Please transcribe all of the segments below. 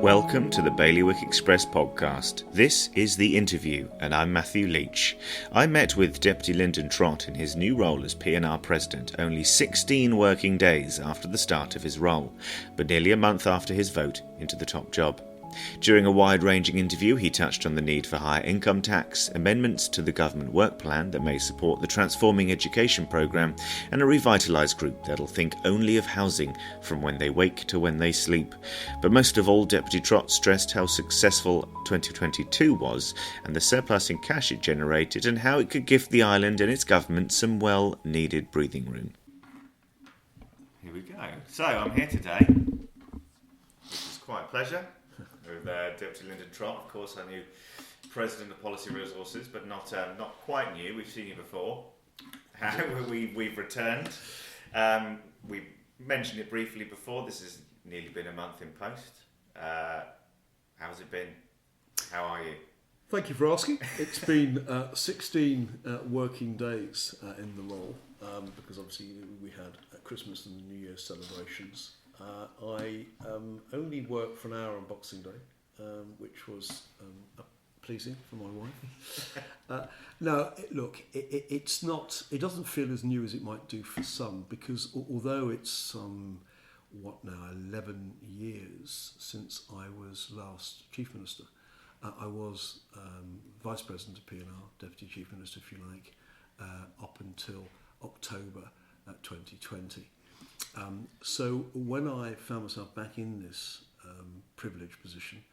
Welcome to the Bailiwick Express podcast. This is The Interview, and I'm Matthew Leach. I met with Deputy Lyndon Trott in his new role as P&R President only 16 working days after the start of his role, but nearly a month after his vote into the top job. During a wide-ranging interview, he touched on the need for higher income tax, amendments to the government work plan that may support the transforming education programme, and a revitalised group that'll think only of housing from when they wake to when they sleep. But most of all, Deputy Trott stressed how successful 2022 was and the surplus in cash it generated and how it could give the island and its government some well-needed breathing room. Here we go. So I'm here today, which is quite a pleasure. With Deputy Lyndon Trott, of course, our new President of Policy Resources, but not quite new. We've seen you before. We've returned. We mentioned it briefly before. This has nearly been a month in post. How's it been? How are you? Thank you for asking. It's been 16 working days in the role, because obviously we had Christmas and the New Year celebrations. I only worked for an hour on Boxing Day, which was pleasing for my wife. It's not. It doesn't feel as new as it might do for some, because although it's 11 years since I was last Chief Minister, I was Vice President of P&R, Deputy Chief Minister, if you like, up until October 2020. So when I found myself back in this privileged position,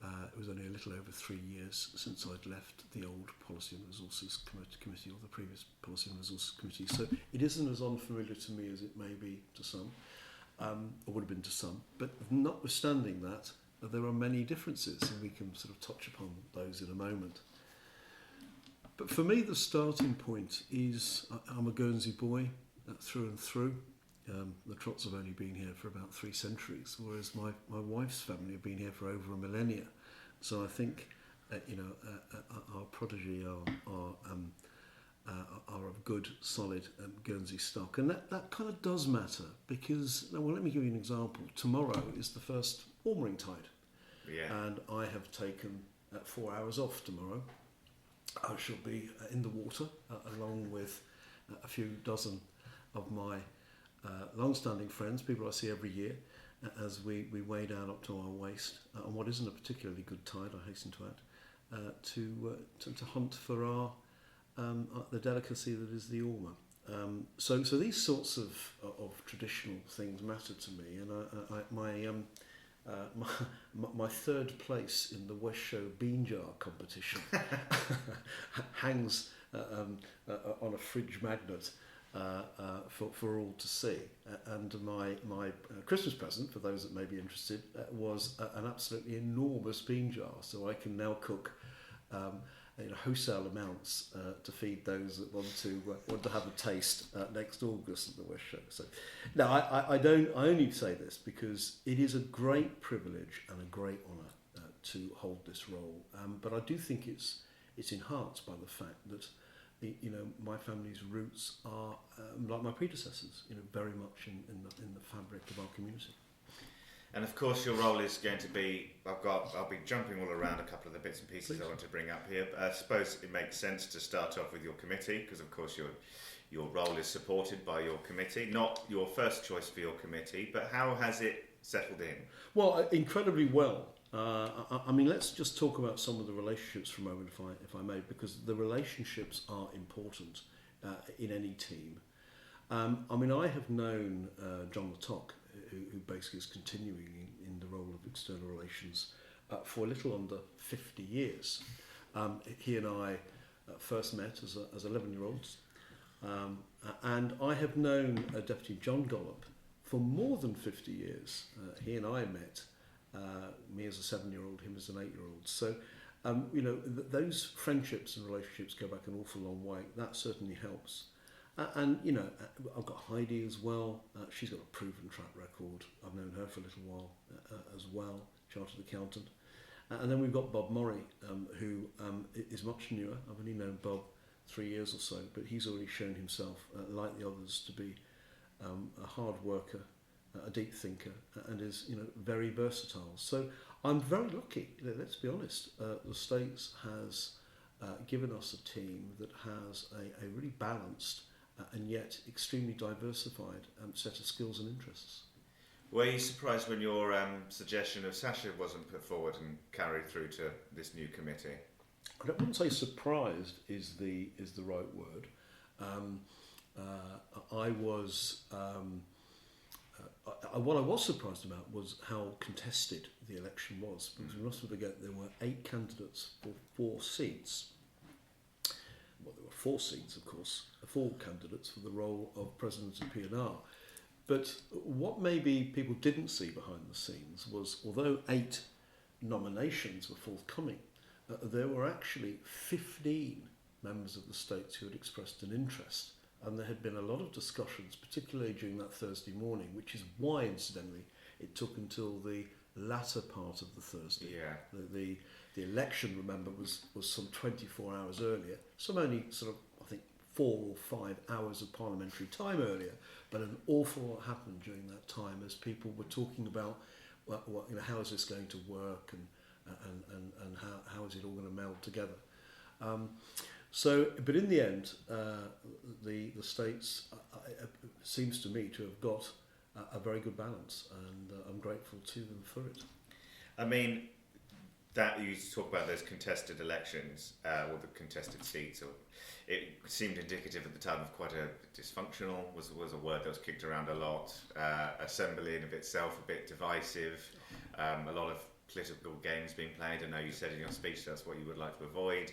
it was only a little over 3 years since I'd left the old Policy and Resources Committee or the previous Policy and Resources Committee. So it isn't as unfamiliar to me as it may be to some, or would have been to some. But notwithstanding that, there are many differences, and we can sort of touch upon those in a moment. But for me, the starting point is I'm a Guernsey boy through and through. The Trotts have only been here for about 3 centuries, whereas my wife's family have been here for over a millennia. So I think our prodigy are of good, solid Guernsey stock, and that kind of does matter because, well, let me give you an example. Tomorrow is the first Ormering tide, and I have taken 4 hours off tomorrow. I shall be in the water along with a few dozen of my long-standing friends, people I see every year, as we wade down up to our waist on what isn't a particularly good tide, I hasten to add, to hunt for our the delicacy that is the ormer. So these sorts of traditional things matter to me, and my third place in the West Show Bean Jar competition hangs on a fridge magnet. For all to see, and my Christmas present, for those that may be interested, was an absolutely enormous bean jar, so I can now cook wholesale amounts to feed those that want to have a taste next August at the West Show. So, no, I only say this because it is a great privilege and a great honour to hold this role, but I do think it's enhanced by the fact that my family's roots are like my predecessors, very much in the fabric of our community. And of course, your role is going to be. I'll be jumping all around a couple of the bits and pieces. Please. I want to bring up here. I suppose it makes sense to start off with your committee, because of course your role is supported by your committee, not your first choice for your committee. But how has it settled in? Well, incredibly well. Let's just talk about some of the relationships for a moment, if I may, because the relationships are important in any team. I have known John Lattock, who basically is continuing in the role of external relations for a little under 50 years. He and I first met as 11-year-olds, and I have known Deputy John Gollop for more than 50 years. He and I met. Me as a 7-year-old, him as an 8-year-old. So, those friendships and relationships go back an awful long way. That certainly helps. And I've got Heidi as well. She's got a proven track record. I've known her for a little while as well, chartered accountant. And then we've got Bob Murray, who is much newer. I've only known Bob 3 years or so, but he's already shown himself, like the others, to be a hard worker, a deep thinker, and is very versatile. So I'm very lucky. Let's be honest. The States has given us a team that has a really balanced and yet extremely diversified set of skills and interests. Were you surprised when your suggestion of Sasha wasn't put forward and carried through to this new committee? I wouldn't say surprised is the right word. What I was surprised about was how contested the election was, because we mustn't forget there were 8 candidates for 4 seats. Well, there were 4 seats, of course, 4 candidates for the role of President of P&R. But what maybe people didn't see behind the scenes was, although 8 nominations were forthcoming, there were actually 15 members of the States who had expressed an interest. And there had been a lot of discussions, particularly during that Thursday morning, which is why, incidentally, it took until the latter part of the Thursday. Yeah. The election, remember, was some 24 hours earlier. Some only sort of, I think, 4 or 5 hours of parliamentary time earlier. But an awful lot happened during that time as people were talking about, how is this going to work and how is it all going to meld together. But in the end, the States seems to me to have got a very good balance, and I'm grateful to them for it. I mean, that you talk about those contested elections, or the contested seats, it seemed indicative at the time of quite a dysfunctional, was a word that was kicked around a lot, assembly in of itself a bit divisive, a lot of political games being played. I know you said in your speech that's what you would like to avoid.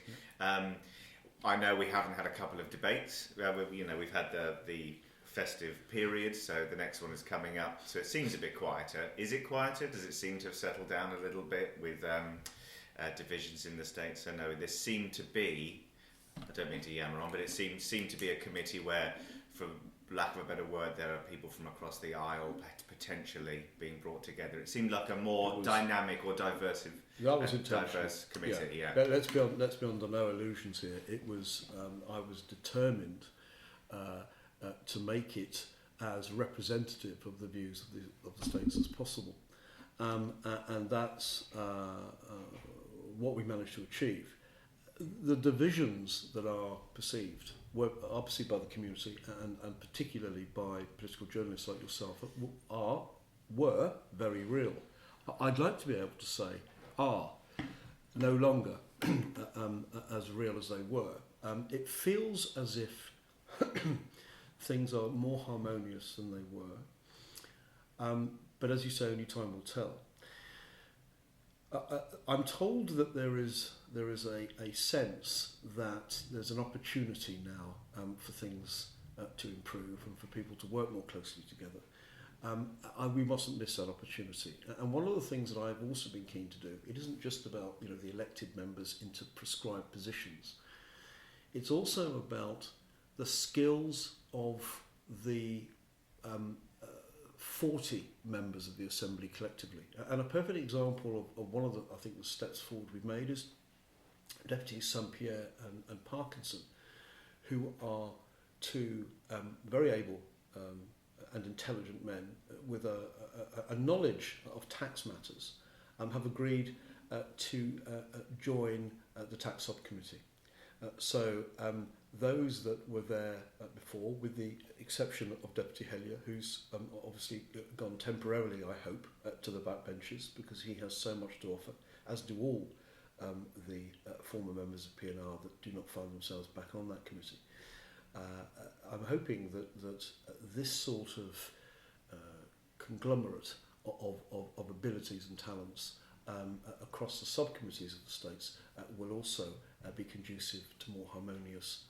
I know we haven't had a couple of debates. We've had the festive period, so the next one is coming up. So it seems a bit quieter. Is it quieter? Does it seem to have settled down a little bit with divisions in the States? I know this seemed to be, I don't mean to yammer on, but it seemed to be a committee where, for lack of a better word, there are people from across the aisle potentially being brought together. It seemed like a more dynamic or diverse committee. Yeah. Let's be under no illusions here. It was I was determined to make it as representative of the views of the States as possible, and that's what we managed to achieve. The divisions that are perceived by the community and particularly by political journalists like yourself were very real. I'd like to be able to say are no longer as real as they were. It feels as if things are more harmonious than they were. But as you say, only time will tell. I'm told that there is a sense that there's an opportunity now for things to improve and for people to work more closely together. We mustn't miss that opportunity. And one of the things that I've also been keen to do, it isn't just about the elected members into prescribed positions. It's also about the skills of the 40 members of the Assembly collectively. And a perfect example of one of the steps forward we've made is Deputies St Pierre and Parkinson, who are 2 very able and intelligent men with a knowledge of tax matters, have agreed to join the tax subcommittee. So those that were there before, with the exception of Deputy Hellier, who's obviously gone temporarily, I hope, to the backbenches because he has so much to offer, as do all the former members of P&R that do not find themselves back on that committee. I'm hoping that this sort of conglomerate of abilities and talents across the subcommittees of the States will also be conducive to more harmonious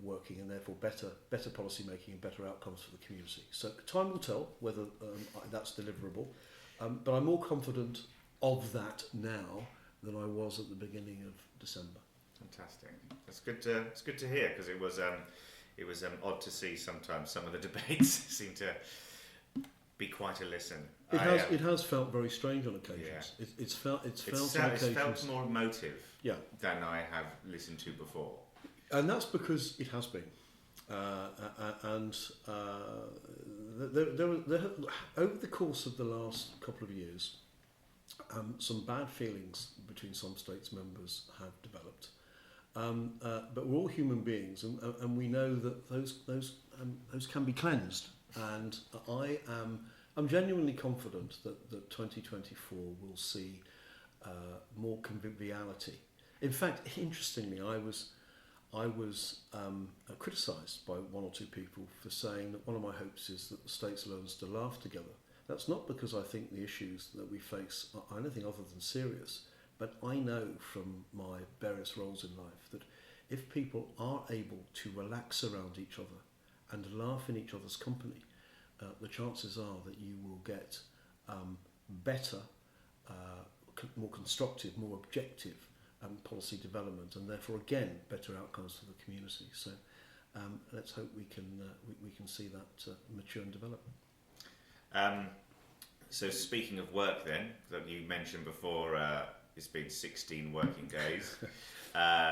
working and therefore better policy making and better outcomes for the community. So time will tell whether that's deliverable, but I'm more confident of that now than I was at the beginning of December. Fantastic. It's good to hear, because it was odd to see sometimes some of the debates seem to be quite a listen. It has felt very strange on occasions. Yeah. It's felt on occasions. It's felt more emotive than I have listened to before. And that's because it has been. And over the course of the last couple of years, some bad feelings between some states members have developed. But we're all human beings, and we know that those can be cleansed. And I'm genuinely confident that 2024 will see more conviviality. In fact, interestingly, I was criticised by one or two people for saying that one of my hopes is that the states learns to laugh together. That's not because I think the issues that we face are anything other than serious, but I know from my various roles in life that if people are able to relax around each other and laugh in each other's company, the chances are that you will get better, more constructive, more objective policy development, and therefore again better outcomes for the community. So let's hope we can see that mature and develop. So speaking of work, then, that you mentioned before, it's been 16 working days.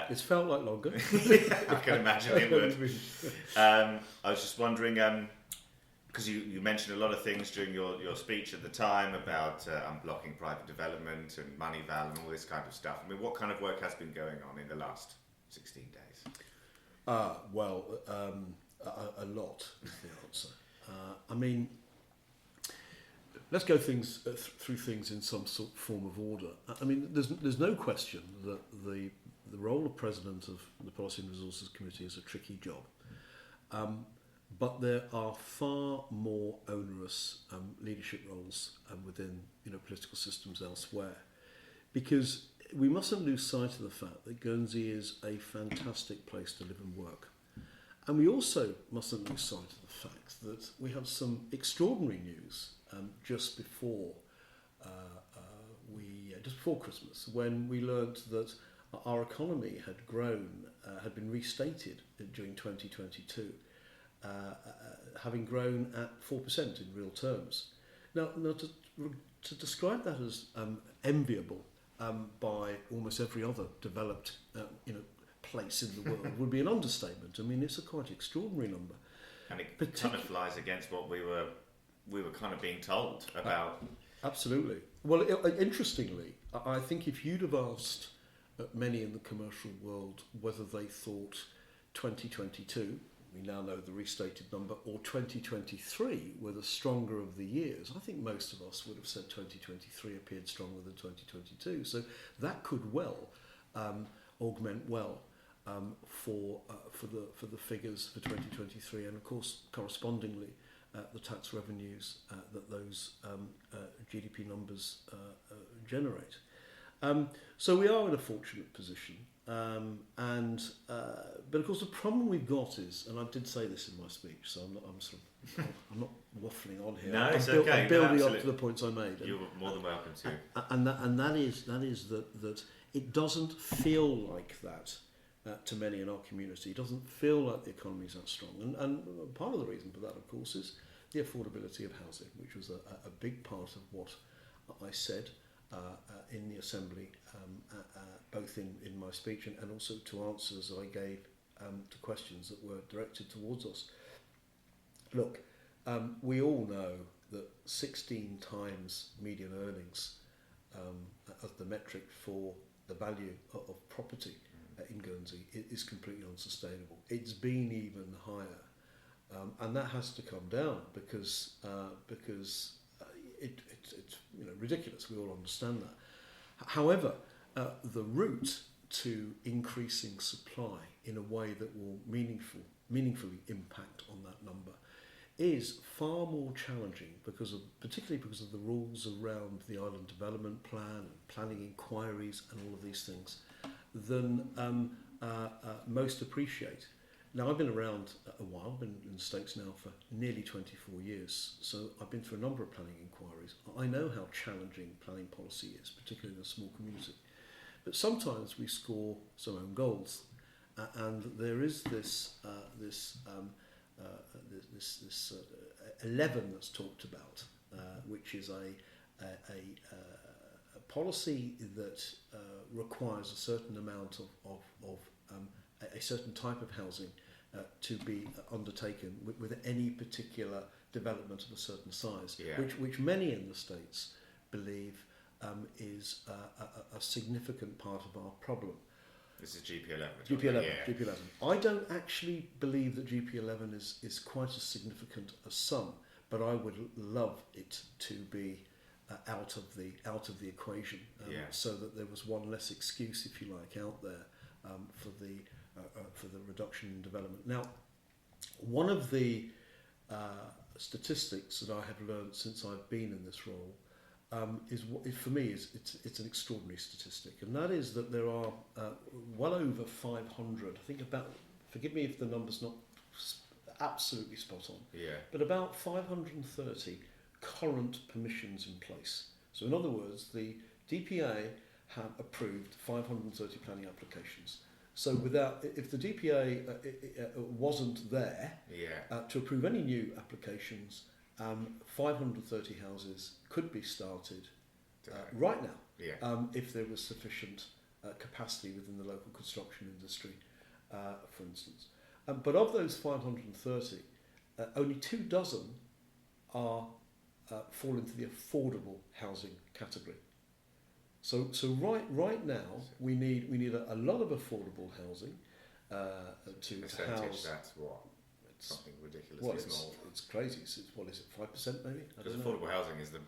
It's felt like longer. I can imagine it would. I was just wondering, because you mentioned a lot of things during your speech at the time about unblocking private development and MoneyVAL and all this kind of stuff. I mean, what kind of work has been going on in the last 16 days? A lot is the answer. I mean, let's go through things in some sort of form of order. I mean, there's no question that the role of President of the Policy and Resources Committee is a tricky job. But there are far more onerous leadership roles within political systems elsewhere, because we mustn't lose sight of the fact that Guernsey is a fantastic place to live and work. And we also mustn't lose sight of the fact that we had some extraordinary news just before Christmas, when we learned that our economy had grown, had been restated during 2022, having grown at 4% in real terms. Now to describe that as enviable by almost every other developed place in the world would be an understatement. I mean, it's a quite extraordinary number. And it kind of flies against what we were kind of being told about. Absolutely. Well, interestingly, I think if you'd have asked many in the commercial world whether they thought 2022, we now know the restated number, or 2023 were the stronger of the years, I think most of us would have said 2023 appeared stronger than 2022. So that could well augment well for the figures for 2023, and of course correspondingly the tax revenues that those GDP numbers generate. So we are in a fortunate position, but of course the problem we've got is, and I did say this in my speech, so I'm not waffling on here. No, it's okay. I'm building up to the points I made. You're more than welcome to. And that is that it doesn't feel like that to many in our community. It doesn't feel like the economy is that strong, and part of the reason for that, of course, is the affordability of housing, which was a big part of what I said in the Assembly, both in my speech and also to answers I gave to questions that were directed towards us. Look, we all know that 16 times median earnings as the metric for the value of property in Guernsey is completely unsustainable. It's been even higher, and that has to come down because it's ridiculous. We all understand that. However, the route to increasing supply in a way that will meaningfully impact on that number is far more challenging particularly because of the rules around the island development plan and planning inquiries and all of these things than most appreciate. Now, I've been around a while, I've been in the States now for nearly 24 years, so I've been through a number of planning inquiries. I know how challenging planning policy is, particularly in a small community. But sometimes we score some own goals, and there is this 11 that's talked about, which is a policy that requires a certain amount of a certain type of housing to be undertaken with any particular development of a certain size, which many in the States believe is a significant part of our problem. This is GP11. GP11. I don't actually believe that GP11 is quite as significant as some, but I would love it to be out of the equation, so that there was one less excuse, if you like, out there for the reduction in development. Now, one of the statistics that I have learned since I've been in this role for me it's an extraordinary statistic, and that is that there are well over 500. I think about. Forgive me if the number's not absolutely spot on. But about 530 current permissions in place. So in other words, the DPA have approved 530 planning applications. So if the DPA wasn't there to approve any new applications, 530 houses could be started right now if there was sufficient capacity within the local construction industry, for instance. But of those 530, only 24 are fall into the affordable housing category. So right now we need a lot of affordable housing to house. That's what. Something ridiculously small. It's crazy. What is it? 5% maybe? Because affordable housing is the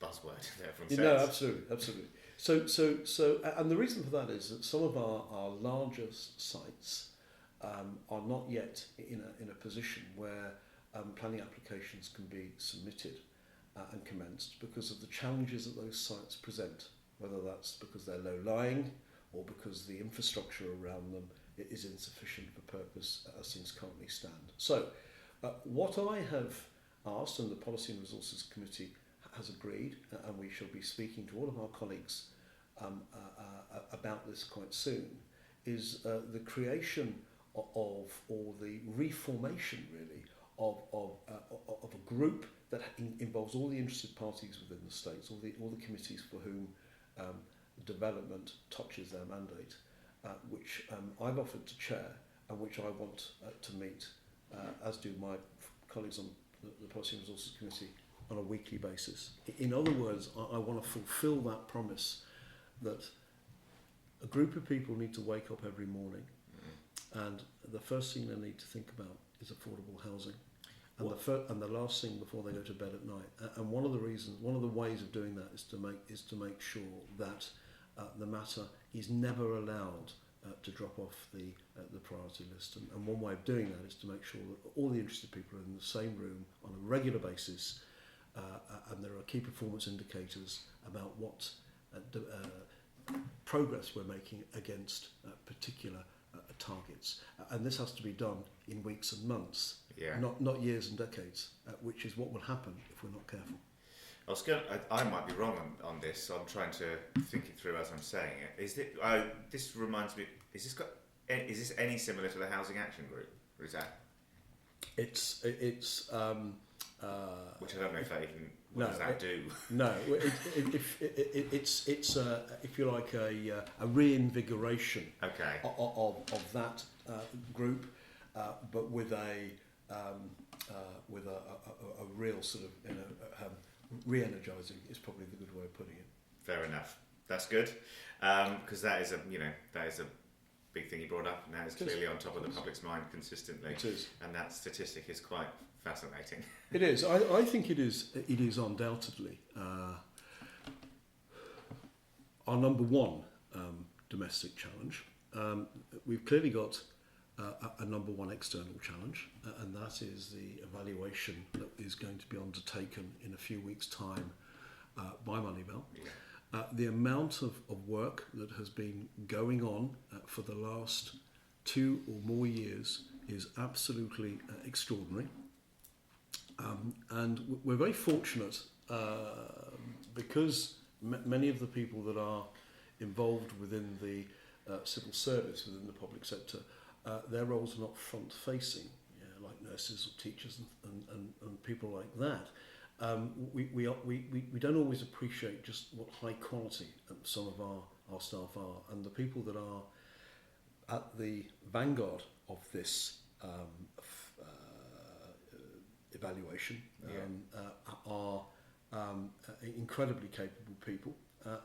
buzzword there from No, absolutely. So, and the reason for that is that some of our largest sites are not yet in a position where planning applications can be submitted and commenced because of the challenges that those sites present, whether that's because they're low-lying or because the infrastructure around them is insufficient for purpose as things currently stand. So what I have asked, and the Policy and Resources Committee has agreed, and we shall be speaking to all of our colleagues about this quite soon, is the creation or the reformation really of a group that involves all the interested parties within the states, all the committees for whom development touches their mandate, which I've offered to chair and which I want to meet, as do my colleagues on the Policy and Resources Committee, on a weekly basis. In other words, I want to fulfil that promise that a group of people need to wake up every morning and the first thing they need to think about is affordable housing. And the last thing before they go to bed at night. And one of the ways of doing that is to make sure that the matter is never allowed to drop off the priority list. And one way of doing that is to make sure that all the interested people are in the same room on a regular basis, and there are key performance indicators about what progress we're making against particular targets. And this has to be done in weeks and months, not years and decades, which is what will happen if we're not careful. I might be wrong on this, so I'm trying to think it through as I'm saying it. This reminds me, is this any similar to the Housing Action Group? Or is that? It's which I don't know if that even, what does that do? No, it's if you like a reinvigoration of that group, but with a real sort of re-energising is probably the good way of putting it. Fair enough. That's good, because that is a big thing you brought up. Now it's clearly on top of the public's mind consistently. It is, and that statistic is quite fascinating. It is. I think it is. It is undoubtedly our number one domestic challenge. We've clearly got a number one external challenge, and that is the evaluation that is going to be undertaken in a few weeks' time by MoneyVAL. The amount of work that has been going on for the last 2 or more years is absolutely extraordinary. And we're very fortunate because many of the people that are involved within the civil service, within the public sector, their roles are not front-facing, like nurses or teachers and people like that. We don't always appreciate just what high quality some of our staff are, and the people that are at the vanguard of this evaluation are incredibly capable people,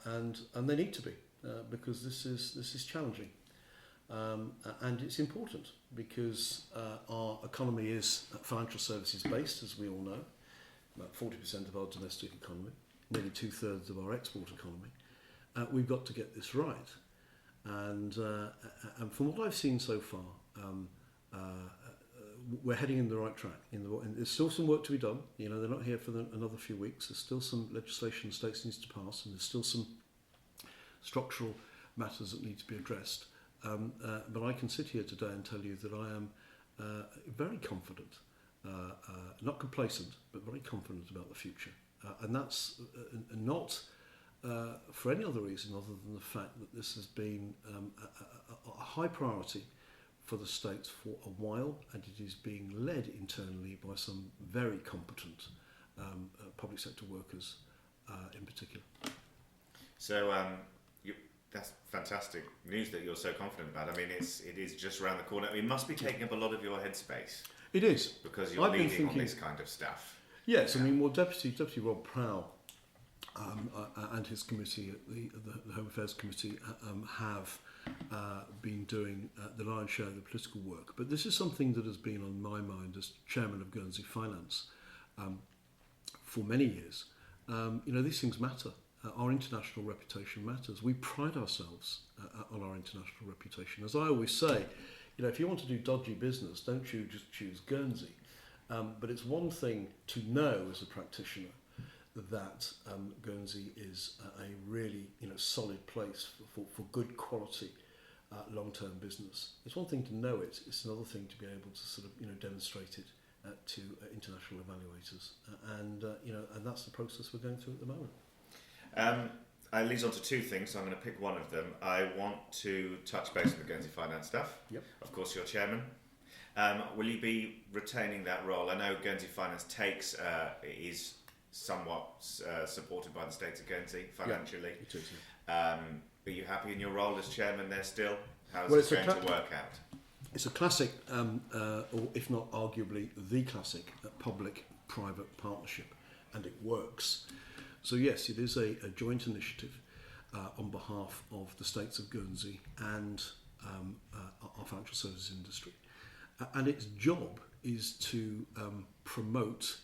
and they need to be because this is challenging, and it's important because our economy is financial services based, as we all know. About 40% of our domestic economy, nearly 2/3 of our export economy. We've got to get this right, and from what I've seen so far, we're heading in the right track. There's still some work to be done. They're not here for another few weeks. There's still some legislation the states needs to pass, and there's still some structural matters that need to be addressed. But I can sit here today and tell you that I am very confident, not complacent, but very confident about the future. And that's not for any other reason other than the fact that this has been a high priority for the states for a while, and it is being led internally by some very competent public sector workers in particular. So that's fantastic news that you're so confident about. I mean, it is just around the corner. It must be taking up a lot of your headspace. It is. Because you're leading on this kind of stuff. Yes, I mean, well, Deputy Rob Prow and his committee, the Home Affairs Committee, have been doing the lion's share of the political work. But this is something that has been on my mind as Chairman of Guernsey Finance for many years. These things matter. Our international reputation matters. We pride ourselves on our international reputation. As I always say, if you want to do dodgy business, don't you just choose Guernsey. But it's one thing to know as a practitioner that Guernsey is a really solid place for good quality long-term business. It's one thing to know it. It's another thing to be able to sort of demonstrate it to international evaluators. And that's the process we're going through at the moment. It leads on to two things, so I'm going to pick one of them. I want to touch base on the Guernsey Finance stuff. Yep. Of course, you're chairman. Will you be retaining that role? I know Guernsey Finance is somewhat supported by the state of Guernsey financially. Yeah, it is, yeah. Are you happy in your role as chairman there still? How's it going to work out? It's a classic, or if not arguably the classic, public-private partnership, and it works. So yes, it is a joint initiative on behalf of the states of Guernsey and our financial services industry. And its job is to promote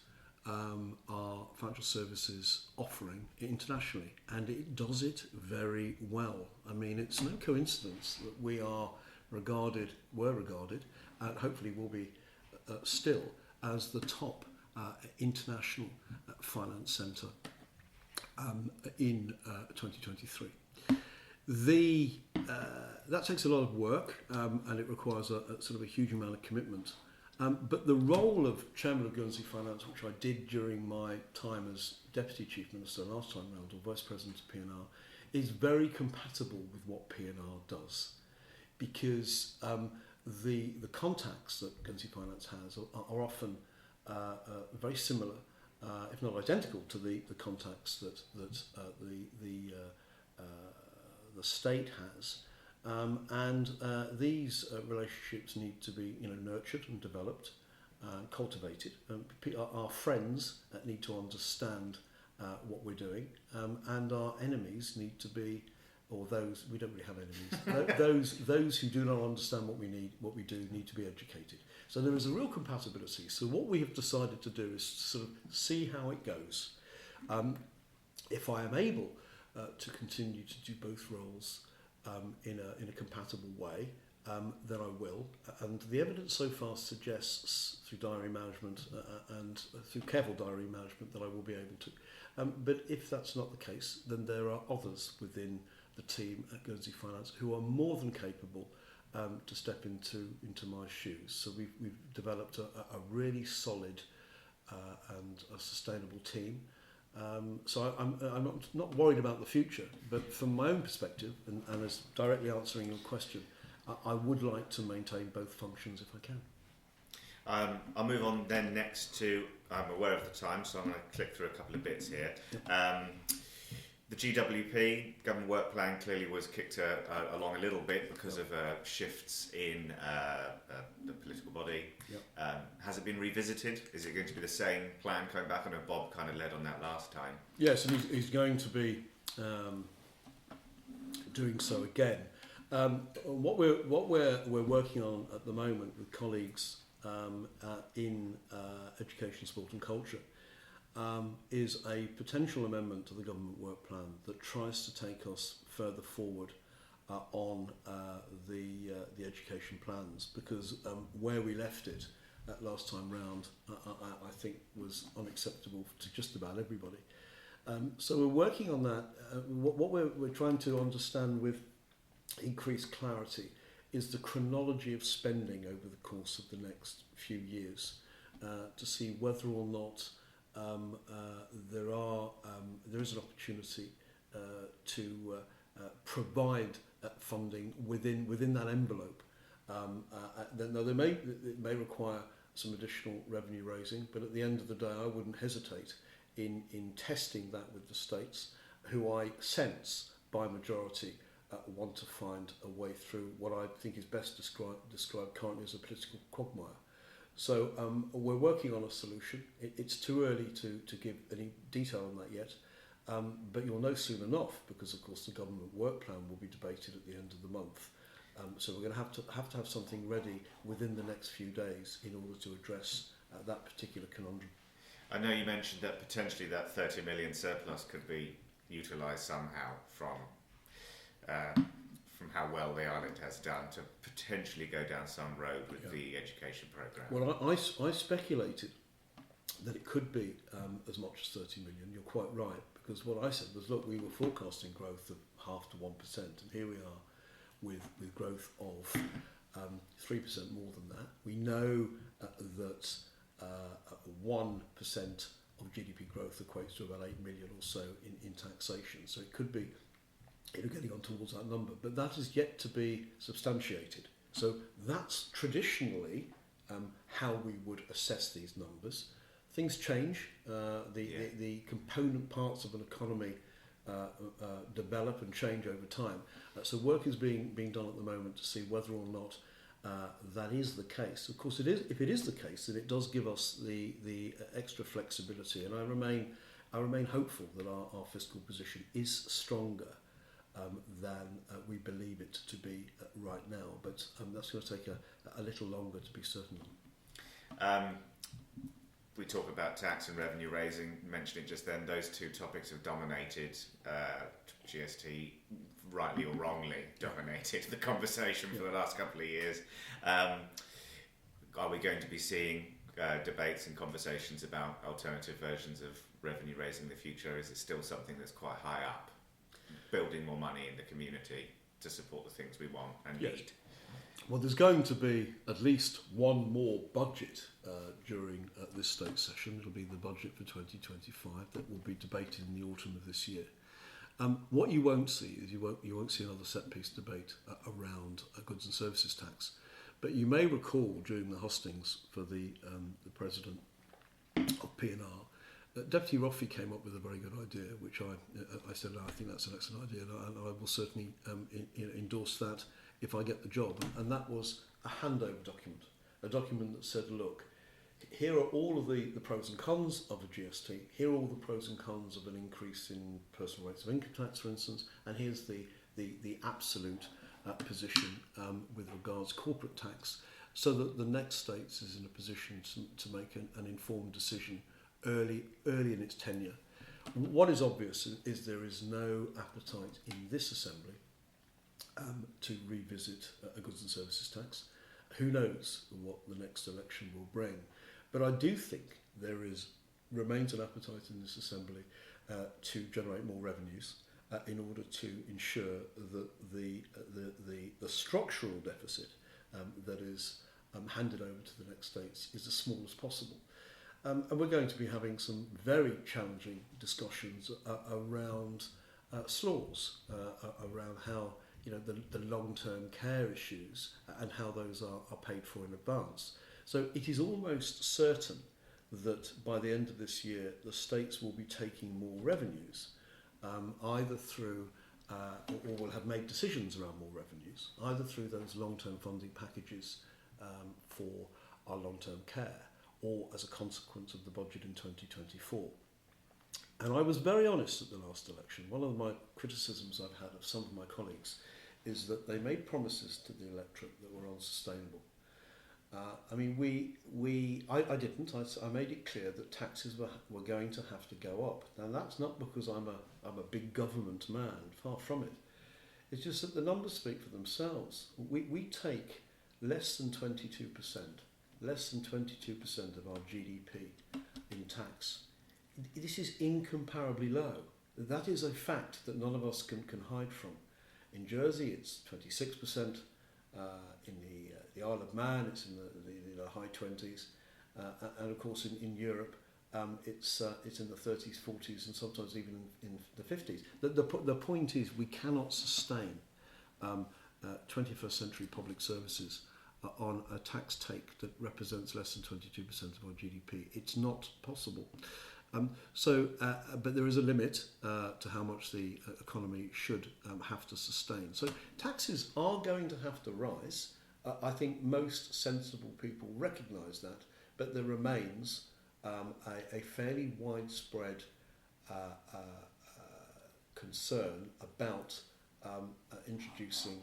our financial services offering internationally, and it does it very well. I mean, it's no coincidence that were regarded, and hopefully will be still, as the top international finance centre in 2023. That takes a lot of work, and it requires a sort of a huge amount of commitment. But the role of Chairman of Guernsey Finance, which I did during my time as Deputy Chief Minister last time round, or Vice President of P&R, is very compatible with what P&R does, because the contacts that Guernsey Finance has are often very similar, if not identical, to the contacts that the state has. And these relationships need to be nurtured and developed, cultivated. Our friends need to understand what we're doing, and our enemies need to be, or those, we don't really have enemies, those who do not understand what we do need to be educated. So there is a real compatibility. So what we have decided to do is sort of see how it goes. If I am able to continue to do both roles in a compatible way, then I will. And the evidence so far suggests, through diary management and through careful diary management, that I will be able to. But if that's not the case, then there are others within the team at Guernsey Finance who are more than capable to step into my shoes. So we've developed a really solid and a sustainable team. So I'm not worried about the future, but from my own perspective, and as directly answering your question, I would like to maintain both functions if I can. I'll move on then next to, I'm aware of the time, so I'm going to click through a couple of bits here. Yep. The GWP, Government Work Plan, clearly was kicked along a little bit because of shifts in the political body. has it been revisited? Is it going to be the same plan coming back? I know Bob kind of led on that last time. Yes, and he's going to be doing so again. What we're working on at the moment with colleagues in education, sport and culture is a potential amendment to the government work plan that tries to take us further forward on the education plans, because where we left it last time round I think was unacceptable to just about everybody. So we're working on that. What we're trying to understand with increased clarity is the chronology of spending over the course of the next few years, to see whether or not there is an opportunity to provide funding within that envelope. Now it may require some additional revenue raising, but at the end of the day I wouldn't hesitate in testing that with the states, who I sense by majority want to find a way through what I think is best described currently as a political quagmire. So we're working on a solution. It's too early to give any detail on that yet, but you'll know soon enough, because of course the government work plan will be debated at the end of the month. So we're going to have something ready within the next few days in order to address that particular conundrum. I know you mentioned that potentially that 30 million surplus could be utilised somehow from how well the island has done to potentially go down some road with the education programme. Well, I speculated that it could be as much as 30 million. You're quite right, because what I said was, look, we were forecasting growth of 0.5% to 1%, and here we are with growth of 3% more than that. We know that 1% of GDP growth equates to about 8 million or so in taxation. So it could be getting on towards that number, but that is yet to be substantiated. So that's traditionally how we would assess these numbers. Things change. The component parts of an economy develop and change over time. So work is being done at the moment to see whether or not that is the case. Of course, it is. If it is the case, then it does give us the extra flexibility, and I remain hopeful that our fiscal position is stronger than we believe it to be right now. But that's going to take a little longer to be certain. We talk about tax and revenue raising, mentioned it just then, those two topics have dominated, GST, rightly or wrongly, dominated the conversation for the last couple of years. Are we going to be seeing debates and conversations about alternative versions of revenue raising in the future? Is it still something that's quite high up, building more money in the community to support the things we want and need? Well, there's going to be at least one more budget during this state session. It'll be the budget for 2025 that will be debated in the autumn of this year. What you won't see is you won't see another set-piece debate around a goods and services tax. But you may recall during the hustings for the President of P&R, Deputy Roffey came up with a very good idea, which I said, I think that's an excellent idea, and I will certainly endorse that if I get the job. And that was a handover document, a document that said, look, here are all of the pros and cons of a GST, here are all the pros and cons of an increase in personal rates of income tax, for instance, and here's the absolute position with regards corporate tax, so that the next state is in a position to make an informed decision early in its tenure. What is obvious is there is no appetite in this Assembly to revisit a goods and services tax. Who knows what the next election will bring? But I do think there remains an appetite in this Assembly to generate more revenues in order to ensure that the structural deficit that is handed over to the next states is as small as possible. And we're going to be having some very challenging discussions around SLAWs, around how the long-term care issues and how those are paid for in advance. So it is almost certain that by the end of this year, the states will be taking more revenues, either through, or will have made decisions around more revenues, either through those long-term funding packages for our long-term care, or as a consequence of the budget in 2024. And I was very honest at the last election. One of my criticisms I've had of some of my colleagues is that they made promises to the electorate that were unsustainable. I didn't. I made it clear that taxes were going to have to go up. Now that's not because I'm a big government man, far from it. It's just that the numbers speak for themselves. We take less than 22% of our GDP in tax. This is incomparably low. That is a fact that none of us can hide from. In Jersey, it's 26%. In the Isle of Man, it's in the high 20s, and of course in Europe, it's in the 30s, 40s, and sometimes even in the 50s. The point is, we cannot sustain 21st century public services on a tax take that represents less than 22% of our GDP. It's not possible. But there is a limit to how much the economy should have to sustain. So taxes are going to have to rise. I think most sensible people recognise that, but there remains a fairly widespread concern about introducing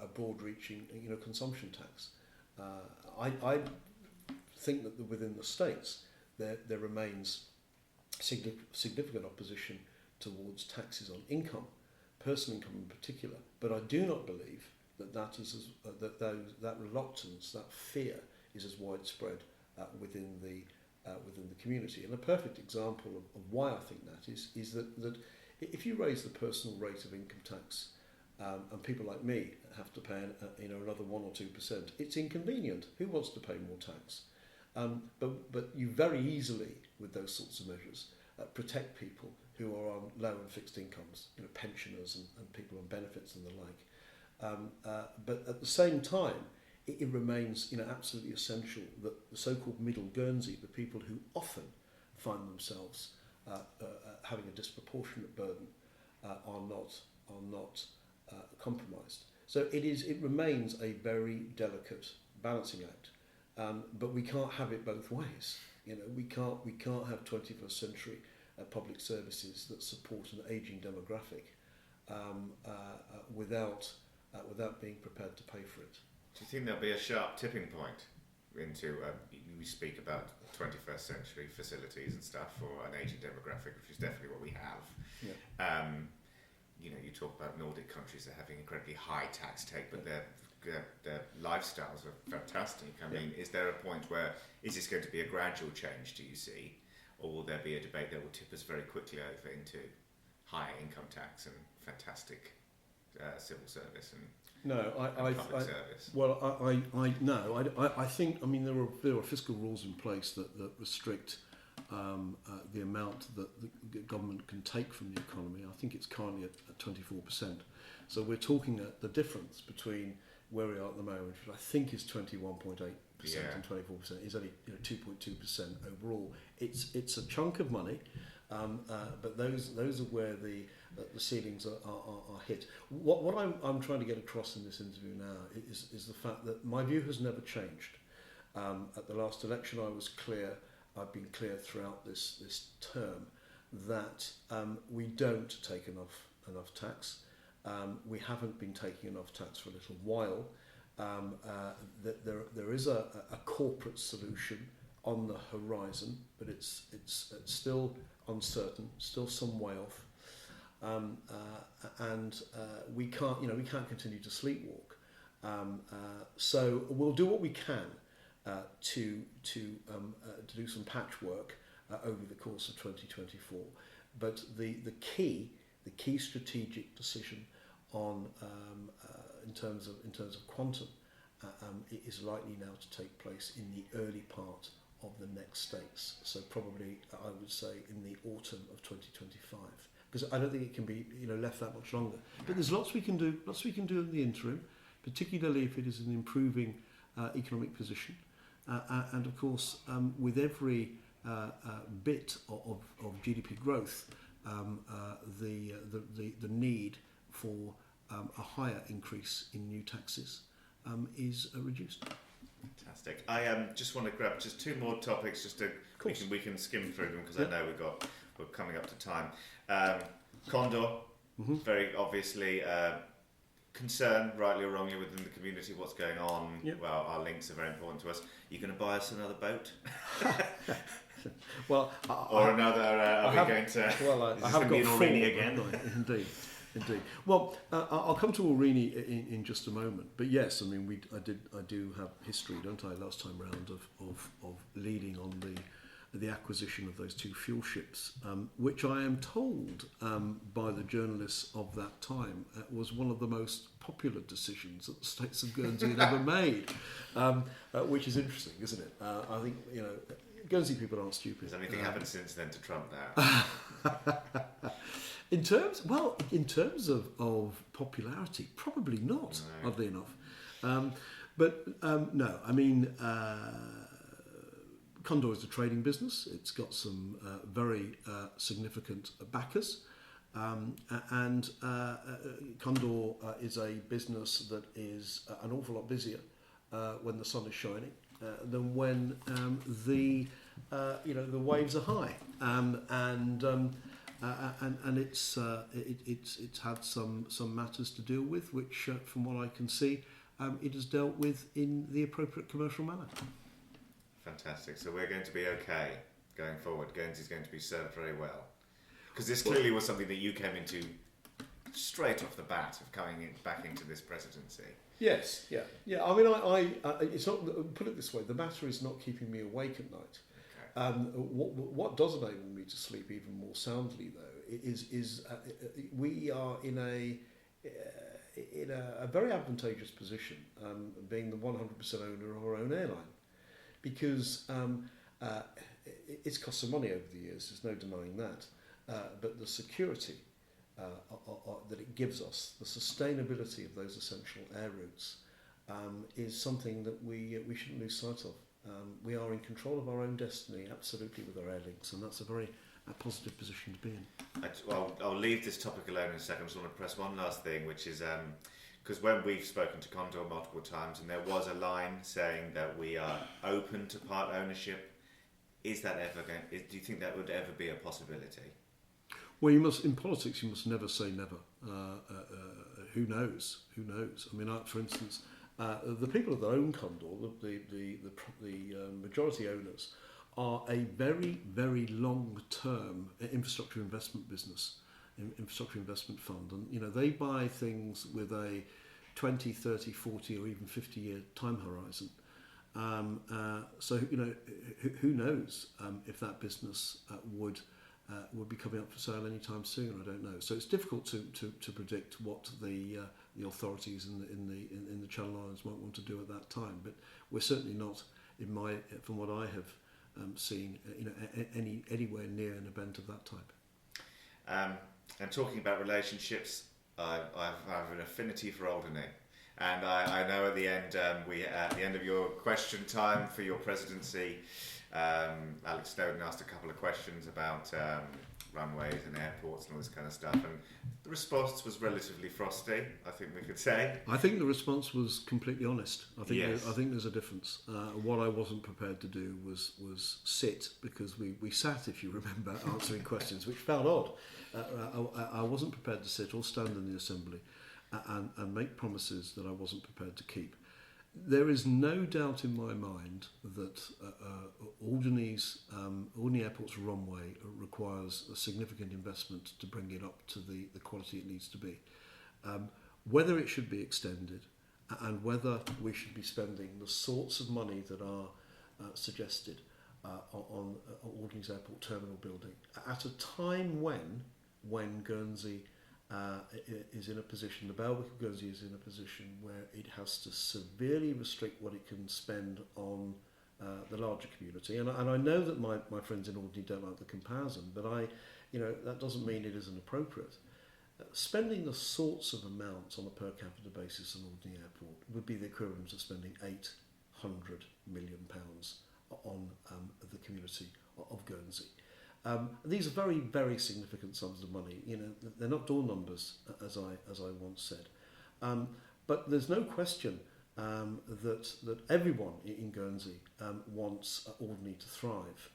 a broad-reaching, consumption tax. I think that within the states there remains significant opposition towards taxes on income, personal income in particular. But I do not believe that reluctance, that fear, is as widespread within the community. And a perfect example of why I think that is that if you raise the personal rate of income tax, and people like me have to pay another 1 or 2%, it's inconvenient. Who wants to pay more tax? But you very easily, with those sorts of measures, protect people who are on low and fixed incomes, pensioners and people on benefits and the like. But at the same time, it remains absolutely essential that the so-called middle Guernsey, the people who often find themselves having a disproportionate burden, are not compromised. So it remains a very delicate balancing act. But we can't have it both ways. We can't have 21st century public services that support an ageing demographic without being prepared to pay for it. Do you think there'll be a sharp tipping point into? We speak about 21st century facilities and stuff for an ageing demographic, which is definitely what we have. Yeah. You talk about Nordic countries that are having incredibly high tax take, but their lifestyles are fantastic. I mean, is there a point where, is this going to be a gradual change, do you see? Or will there be a debate that will tip us very quickly over into higher income tax and fantastic civil service and public service? Well, I think, there are fiscal rules in place that restrict the amount that the government can take from the economy. I think it's currently at 24%. So we're talking at the difference between where we are at the moment, which I think is 21.8% and 24%, is only 2.2% overall. It's a chunk of money, but those are where the ceilings are hit. What I'm trying to get across in this interview now is the fact that my view has never changed. At the last election, I was clear. I've been clear throughout this term that we don't take enough tax. We haven't been taking enough tax for a little while. That there is a corporate solution on the horizon, but it's still uncertain, still some way off, and we can't continue to sleepwalk. So we'll do what we can to do some patchwork over the course of 2024. But the key strategic decision on in terms of quantum is likely now to take place in the early part of the next states. So probably I would say in the autumn of 2025, because I don't think it can be left that much longer. But there's lots we can do in the interim, particularly if it is an improving economic position, and of course with every bit of GDP growth, the need for a higher increase in new taxes is reduced. Fantastic. Fantastic. I just want to grab just two more topics, just to we can skim through them because I know we're coming up to time. Condor, very obviously concern, rightly or wrongly, within the community what's going on. Yep. Well, our links are very important to us. You going to buy us another boat? Well, or another? Are we going to? Well, I have got Aurigny again. Indeed. Well, I'll come to Aurigny in just a moment. But yes, I mean, I do have history, don't I? Last time round of leading on the acquisition of those two fuel ships, which I am told by the journalists of that time was one of the most popular decisions that the States of Guernsey had ever made, which is interesting, isn't it? I think Guernsey people aren't stupid. Has anything happened since then to trump that? In terms of popularity, probably not. No. Oddly enough, but no. I mean, Condor is a trading business. It's got some very significant backers, and Condor is a business that is an awful lot busier when the sun is shining than when the waves are high, and it's had some matters to deal with, which from what I can see, it has dealt with in the appropriate commercial manner. Fantastic. So we're going to be okay going forward. Guernsey's going to be served very well, because this clearly was something that you came into straight off the bat of coming back into this presidency. Yes, yeah. I mean, I it's not. Put it this way: the matter is not keeping me awake at night. Okay. What does enable me to sleep even more soundly, though, is we are in a very advantageous position, being the 100% owner of our own airline, because it's cost some money over the years. There's no denying that, but the security that it gives us, the sustainability of those essential air routes, is something that we shouldn't lose sight of. We are in control of our own destiny, absolutely, with our air links, and that's a very positive position to be in. I'll leave this topic alone in a second. I just want to press one last thing, which is because when we've spoken to Condor multiple times, and there was a line saying that we are open to part ownership, is that ever going? Do you think that would ever be a possibility? Well, in politics, you must never say never. Who knows? I mean, for instance, the people that own Condor, the majority owners, are a very, very long-term infrastructure investment business, infrastructure investment fund, and they buy things with a 20, 30, 40, or even 50-year time horizon. So who knows if that business would be coming up for sale anytime soon? I don't know. So it's difficult to predict what the authorities in the Channel Islands might want to do at that time. But we're certainly not, from what I have seen, anywhere near an event of that type. And talking about relationships, I have an affinity for Alderney. And I know at the end of your question time for your presidency, Alex Snowden asked a couple of questions about runways and airports and all this kind of stuff, and the response was relatively frosty, I think we could say. I think the response was completely honest. I think there's a difference. What I wasn't prepared to do was sit, because we sat, if you remember, answering questions, which felt odd. I wasn't prepared to sit or stand in the assembly and make promises that I wasn't prepared to keep. There is no doubt in my mind that Alderney Airport's runway requires a significant investment to bring it up to the quality it needs to be. Whether it should be extended and whether we should be spending the sorts of money that are suggested on Alderney's airport terminal building at a time when Guernsey is in a position, the Bailiwick of Guernsey is in a position where it has to severely restrict what it can spend on the larger community. And I know that my friends in Alderney don't like the comparison, but that doesn't mean it isn't appropriate. Spending the sorts of amounts on a per capita basis on Alderney Airport would be the equivalent of spending £800 million on the community of Guernsey. These are very, very significant sums of money. They're not door numbers, as I once said. But there's no question that everyone in Guernsey wants Alderney to thrive,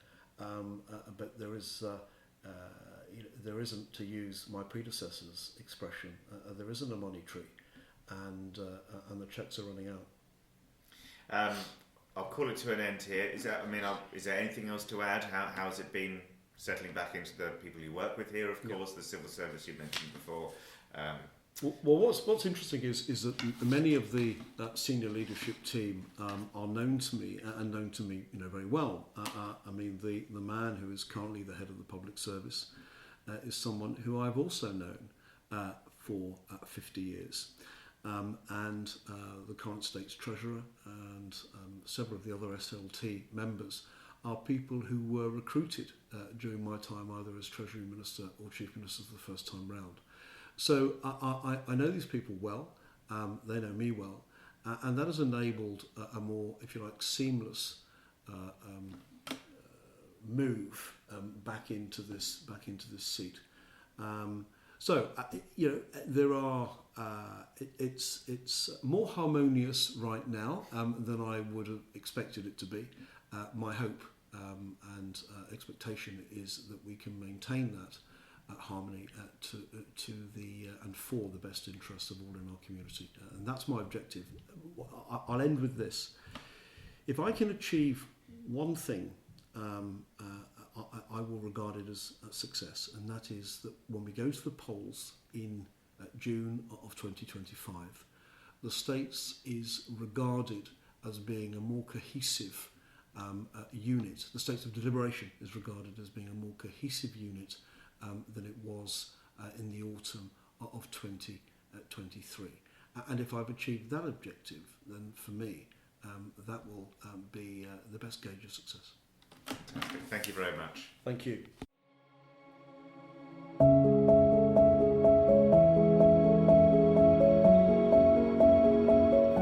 but there isn't, to use my predecessor's expression, there isn't a money tree, and the cheques are running out. I'll call it to an end here. Is there anything else to add? How has it been settling back into the people you work with here? Of course, the civil service you mentioned before. Well, what's interesting is that many of the senior leadership team are known to me very well. The man who is currently the head of the public service is someone who I've also known for 50 years. And the current State's Treasurer and several of the other SLT members are people who were recruited during my time either as Treasury Minister or Chief Minister for the first time round. So I know these people well, they know me well, and that has enabled a more, if you like, seamless move back into this seat. There are. It's more harmonious right now than I would have expected it to be. My hope and expectation is that we can maintain that harmony to the and for the best interests of all in our community, and that's my objective. I'll end with this: if I can achieve one thing, I will regard it as a success, and that is that when we go to the polls in June of 2025, the States is regarded as being a more cohesive unit. The States of deliberation is regarded as being a more cohesive unit than it was in the autumn of 2023. And if I've achieved that objective, then for me, that will be the best gauge of success. Fantastic. Thank you very much. Thank you.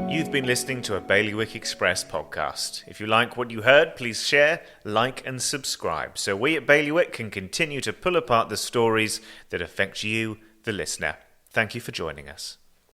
You've been listening to a Bailiwick Express podcast. If you like what you heard, please share, like and subscribe so we at Bailiwick can continue to pull apart the stories that affect you, the listener. Thank you for joining us.